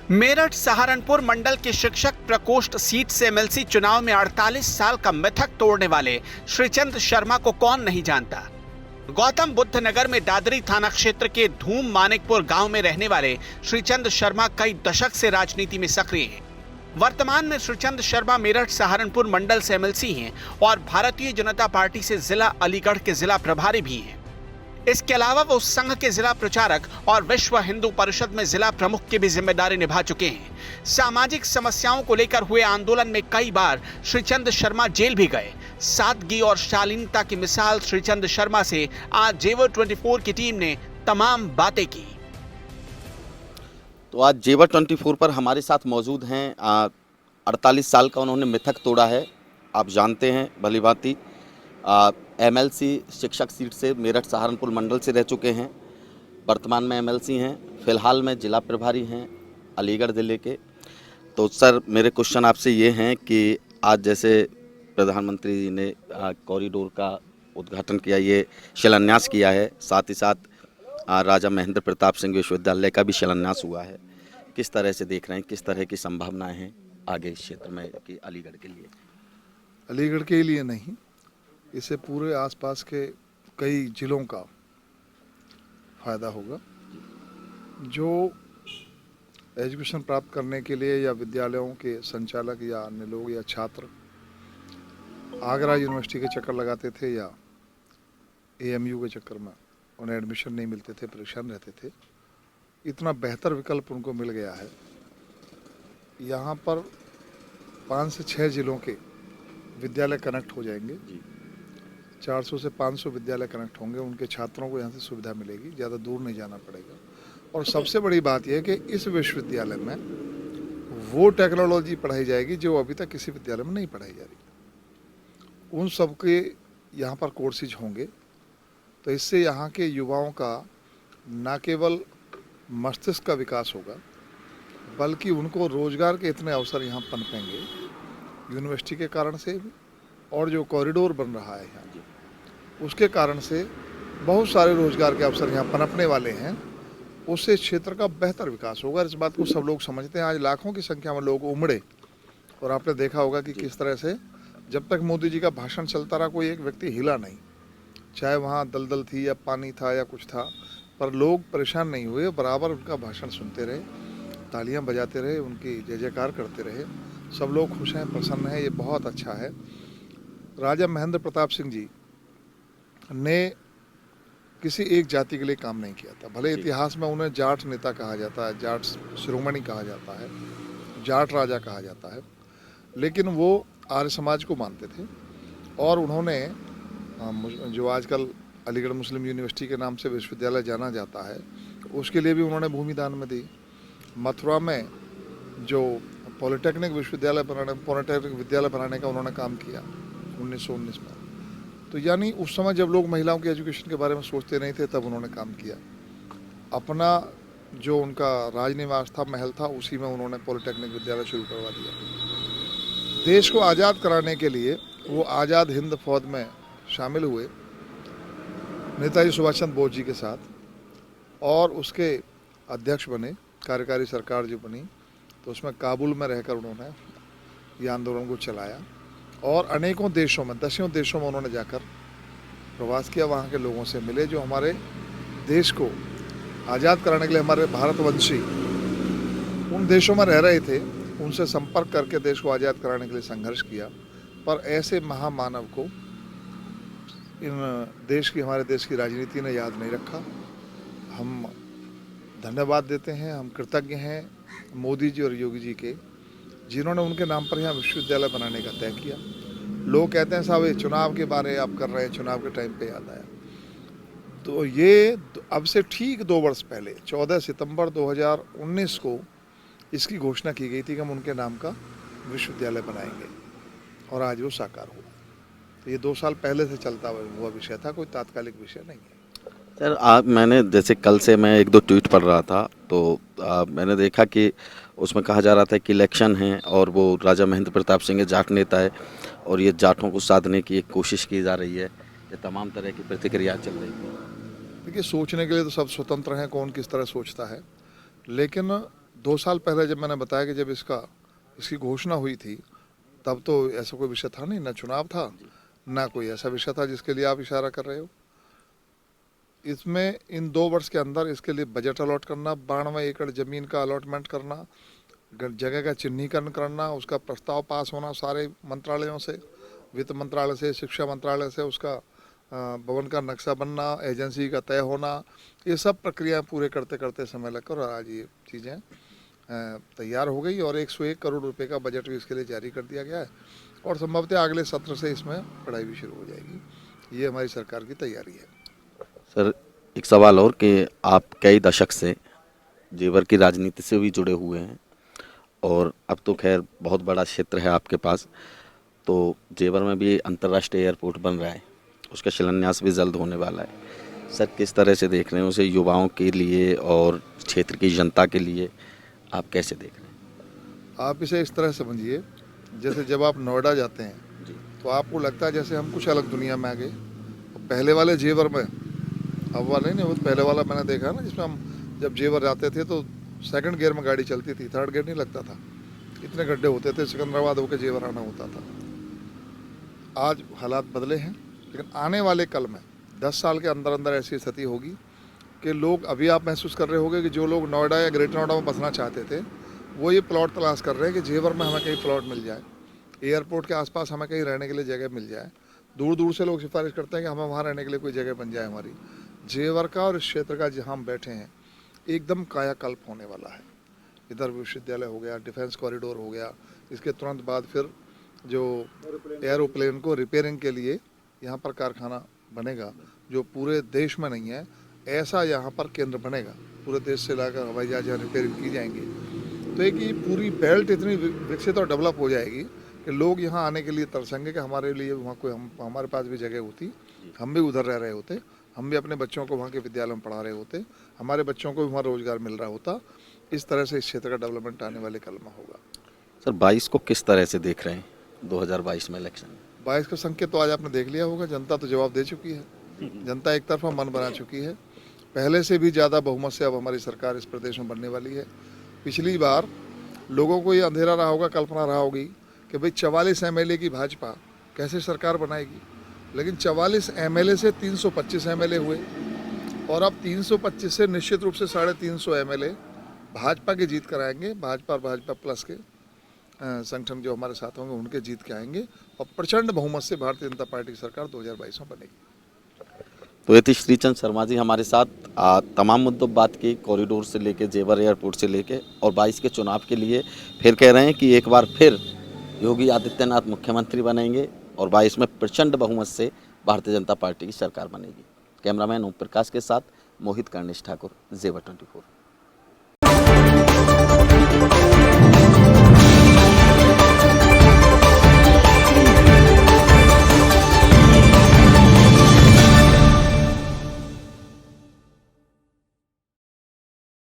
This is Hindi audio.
मेरठ सहारनपुर मंडल के शिक्षक प्रकोष्ठ सीट से एमएलसी चुनाव में 48 साल का मिथक तोड़ने वाले श्रीचंद शर्मा को कौन नहीं जानता। गौतम बुद्ध नगर में दादरी थाना क्षेत्र के धूम मानिकपुर गांव में रहने वाले श्रीचंद शर्मा कई दशक से राजनीति में सक्रिय हैं। वर्तमान में श्रीचंद शर्मा मेरठ सहारनपुर मंडल से एमएलसी हैं और भारतीय जनता पार्टी से जिला अलीगढ़ के जिला प्रभारी भी हैं। इसके अलावा वो संघ के जिला प्रचारक और विश्व हिंदू परिषद में जिला प्रमुख की भी जिम्मेदारी निभा चुके हैं। सामाजिक समस्याओं को लेकर हुए आंदोलन में कई बार श्रीचंद शर्मा जेल भी गए। सादगी और शालीनता की मिसाल श्रीचंद शर्मा से आज जेवर 24 की टीम ने तमाम बातें की। तो आज जेवर 24 पर हमारे साथ मौजूद हैं 48 साल का उन्होंने मिथक तोड़ा है। आप जानते हैं भली भांति एमएलसी शिक्षक सीट से मेरठ सहारनपुर मंडल से रह चुके हैं। वर्तमान में एमएलसी हैं, फिलहाल में जिला प्रभारी हैं अलीगढ़ ज़िले के। तो सर मेरे क्वेश्चन आपसे ये हैं कि आज जैसे प्रधानमंत्री जी ने कॉरिडोर का उद्घाटन किया, ये शिलान्यास किया है, साथ ही साथ राजा महेंद्र प्रताप सिंह विश्वविद्यालय का भी शिलान्यास हुआ है, किस तरह से देख रहे हैं, किस तरह की संभावनाएं हैं आगे इस क्षेत्र में कि अलीगढ़ के लिए? अलीगढ़ के लिए नहीं, इससे पूरे आसपास के कई जिलों का फ़ायदा होगा। जो एजुकेशन प्राप्त करने के लिए या विद्यालयों के संचालक या अन्य लोग या छात्र आगरा यूनिवर्सिटी के चक्कर लगाते थे या एएमयू के चक्कर में उन्हें एडमिशन नहीं मिलते थे, परेशान रहते थे, इतना बेहतर विकल्प उनको मिल गया है। यहाँ पर 5 से 6 जिलों के विद्यालय कनेक्ट हो जाएंगे। 400 से 500 विद्यालय कनेक्ट होंगे, उनके छात्रों को यहाँ से सुविधा मिलेगी, ज़्यादा दूर नहीं जाना पड़ेगा। और सबसे बड़ी बात यह है कि इस विश्वविद्यालय में वो टेक्नोलॉजी पढ़ाई जाएगी जो अभी तक किसी विद्यालय में नहीं पढ़ाई जा रही। उन सब के यहाँ पर कोर्सेज होंगे, तो इससे यहाँ के युवाओं का न केवल मस्तिष्क का विकास होगा बल्कि उनको रोजगार के इतने अवसर यहाँ पनपेंगे यूनिवर्सिटी के कारण से भी, और जो कॉरिडोर बन रहा है यहाँ उसके कारण से बहुत सारे रोजगार के अवसर यहाँ पनपने वाले हैं। उससे क्षेत्र का बेहतर विकास होगा। इस बात को सब लोग समझते हैं। आज लाखों की संख्या में लोग उमड़े और आपने देखा होगा कि किस तरह से जब तक मोदी जी का भाषण चलता रहा कोई एक व्यक्ति हिला नहीं, चाहे वहाँ दलदल थी या पानी था या कुछ था, पर लोग परेशान नहीं हुए, बराबर उनका भाषण सुनते रहे, तालियां बजाते रहे, उनकी जय जयकार करते रहे। सब लोग खुश हैं, प्रसन्न हैं, ये बहुत अच्छा है। राजा महेंद्र प्रताप सिंह जी ने किसी एक जाति के लिए काम नहीं किया था। भले इतिहास में उन्हें जाट नेता कहा जाता है, जाट शिरोमणि कहा जाता है, जाट राजा कहा जाता है, लेकिन वो आर्य समाज को मानते थे। और उन्होंने जो आजकल अलीगढ़ मुस्लिम यूनिवर्सिटी के नाम से विश्वविद्यालय जाना जाता है, उसके लिए भी उन्होंने भूमि दान में दी। मथुरा में जो पॉलिटेक्निक विद्यालय बनाने का उन्होंने काम किया 1919 में। तो यानी उस समय जब लोग महिलाओं के एजुकेशन के बारे में सोचते नहीं थे, तब उन्होंने काम किया। अपना जो उनका राजनिवास था, महल था, उसी में उन्होंने पॉलिटेक्निक विद्यालय शुरू करवा दिया। देश को आज़ाद कराने के लिए वो आज़ाद हिंद फौज में शामिल हुए नेताजी सुभाष चंद्र बोस जी के साथ, और उसके अध्यक्ष बने, कार्यकारी सरकार जो बनी, तो उसमें काबुल में रहकर उन्होंने ये आंदोलन को चलाया। और अनेकों देशों में, दसियों देशों में उन्होंने जाकर प्रवास किया, वहाँ के लोगों से मिले जो हमारे देश को आज़ाद कराने के लिए, हमारे भारतवंशी उन देशों में रह रहे थे, उनसे संपर्क करके देश को आज़ाद कराने के लिए संघर्ष किया। पर ऐसे महामानव को हमारे देश की राजनीति ने याद नहीं रखा। हम धन्यवाद देते हैं, हम कृतज्ञ हैं मोदी जी और योगी जी के, जिन्होंने उनके नाम पर यहाँ विश्वविद्यालय बनाने का तय किया। लोग कहते हैं साहब ये चुनाव के बारे आप कर रहे हैं, चुनाव के टाइम पे याद आया। तो ये अब से ठीक 2 वर्ष पहले 14 सितंबर 2019 को इसकी घोषणा की गई थी कि हम उनके नाम का विश्वविद्यालय बनाएंगे, और आज वो साकार हुआ। तो ये 2 साल पहले से चलता हुआ विषय था, कोई तात्कालिक विषय नहीं है। सर आज मैंने जैसे कल से मैं 1-2 ट्वीट पढ़ रहा था, तो मैंने देखा कि उसमें कहा जा रहा था कि इलेक्शन है और वो राजा महेंद्र प्रताप सिंह जाट नेता है और ये जाटों को साधने की एक कोशिश की जा रही है। ये तमाम तरह की प्रतिक्रिया चल रही है। देखिए, सोचने के लिए तो सब स्वतंत्र हैं, कौन किस तरह सोचता है, लेकिन 2 साल पहले जब मैंने बताया कि जब इसकी घोषणा हुई थी, तब तो ऐसा कोई विषय था नहीं, ना चुनाव था, ना कोई ऐसा विषय था जिसके लिए आप इशारा कर रहे हो। इसमें इन 2 वर्ष के अंदर इसके लिए बजट अलॉट करना, 92 एकड़ ज़मीन का अलॉटमेंट करना, जगह का चिन्हीकरण करना, उसका प्रस्ताव पास होना सारे मंत्रालयों से, वित्त मंत्रालय से, शिक्षा मंत्रालय से, उसका भवन का नक्शा बनना, एजेंसी का तय होना, ये सब प्रक्रियाएं पूरे करते करते समय लगकर और आज ये चीज़ें तैयार हो गई और 101 करोड़ रुपए का बजट भी इसके लिए जारी कर दिया गया है और संभवतः अगले सत्र से इसमें पढ़ाई भी शुरू हो जाएगी। ये हमारी सरकार की तैयारी है। सर, एक सवाल और कि आप कई दशक से जेवर की राजनीति से भी जुड़े हुए हैं और अब तो खैर बहुत बड़ा क्षेत्र है आपके पास, तो जेवर में भी अंतर्राष्ट्रीय एयरपोर्ट बन रहा है, उसका शिलान्यास भी जल्द होने वाला है। सर, किस तरह से देख रहे हैं उसे, युवाओं के लिए और क्षेत्र की जनता के लिए आप कैसे देख रहे हैं? आप इसे इस तरह समझिए, जैसे जब आप नोएडा जाते हैं जी। तो आपको लगता है जैसे हम कुछ अलग दुनिया में आ गए। पहले वाले जेवर में, अब वाले नहीं, वो पहले वाला मैंने देखा ना, जिसमें हम जब जेवर जाते थे तो सेकंड गियर में गाड़ी चलती थी, थर्ड गियर नहीं लगता था, इतने गड्ढे होते थे, सिकंदराबाद होकर जेवर आना होता था। आज हालात बदले हैं, लेकिन आने वाले कल में 10 साल के अंदर अंदर ऐसी स्थिति होगी कि लोग, अभी आप महसूस कर रहे होंगे कि जो लोग नोएडा या ग्रेटर नोएडा में बसना चाहते थे वो ये प्लॉट तलाश कर रहे हैं कि जेवर में हमें कहीं प्लॉट मिल जाए, एयरपोर्ट के आसपास हमें कहीं रहने के लिए जगह मिल जाए। दूर दूर से लोग सिफारिश करते हैं कि हमें वहाँ रहने के लिए कोई जगह बन जाए हमारी। जेवर का और इस क्षेत्र का जहाँ हम बैठे हैं एकदम कायाकल्प होने वाला है। इधर विश्वविद्यालय हो गया, डिफेंस कॉरिडोर हो गया, इसके तुरंत बाद फिर जो एरोप्लेन को रिपेयरिंग के लिए यहाँ पर कारखाना बनेगा जो पूरे देश में नहीं है, ऐसा यहाँ पर केंद्र बनेगा। पूरे देश से लाकर हवाई जहाज यहाँ रिपेयरिंग की जाएंगी, तो एक ये पूरी बेल्ट इतनी विकसित और डेवलप हो जाएगी कि लोग यहाँ आने के लिए तरसेंगे कि हमारे लिए वहाँ कोई हमारे पास भी जगह होती, हम भी उधर रह रहे होते, हम भी अपने बच्चों को वहाँ के विद्यालय में पढ़ा रहे होते, हमारे बच्चों को भी वहाँ रोजगार मिल रहा होता। इस तरह से इस क्षेत्र का डेवलपमेंट आने वाले कल में होगा। सर, 22 को किस तरह से देख रहे हैं, 2022 में इलेक्शन? 22 का संकेत तो आज आपने देख लिया होगा, जनता तो जवाब दे चुकी है, जनता एक तरफा मन बना चुकी है। पहले से भी ज़्यादा बहुमत से अब हमारी सरकार इस प्रदेश में बनने वाली है। पिछली बार लोगों को ये अंधेरा रहा होगा, कल्पना रहा होगी कि भाई 44 एमएलए की भाजपा कैसे सरकार बनाएगी, लेकिन 44 एमएलए से 325 एमएलए हुए और अब 325 से निश्चित रूप से 350 एमएलए भाजपा की जीत कराएंगे। भाजपा और भाजपा प्लस के संगठन जो हमारे साथ होंगे उनके जीत के आएंगे और प्रचंड बहुमत से भारतीय जनता पार्टी की सरकार 2022 में बनेगी। तो ये थी श्रीचंद शर्मा जी हमारे साथ, तमाम मुद्दों बात की, कॉरिडोर से लेके, जेवर एयरपोर्ट से लेके, और 22 के चुनाव के लिए फिर कह रहे हैं कि एक बार फिर योगी आदित्यनाथ मुख्यमंत्री बनेंगे और 22 में प्रचंड बहुमत से भारतीय जनता पार्टी की सरकार बनेगी। कैमरामैन ओम प्रकाश के साथ मोहित कर्णेश ठाकुर, जेवर 24।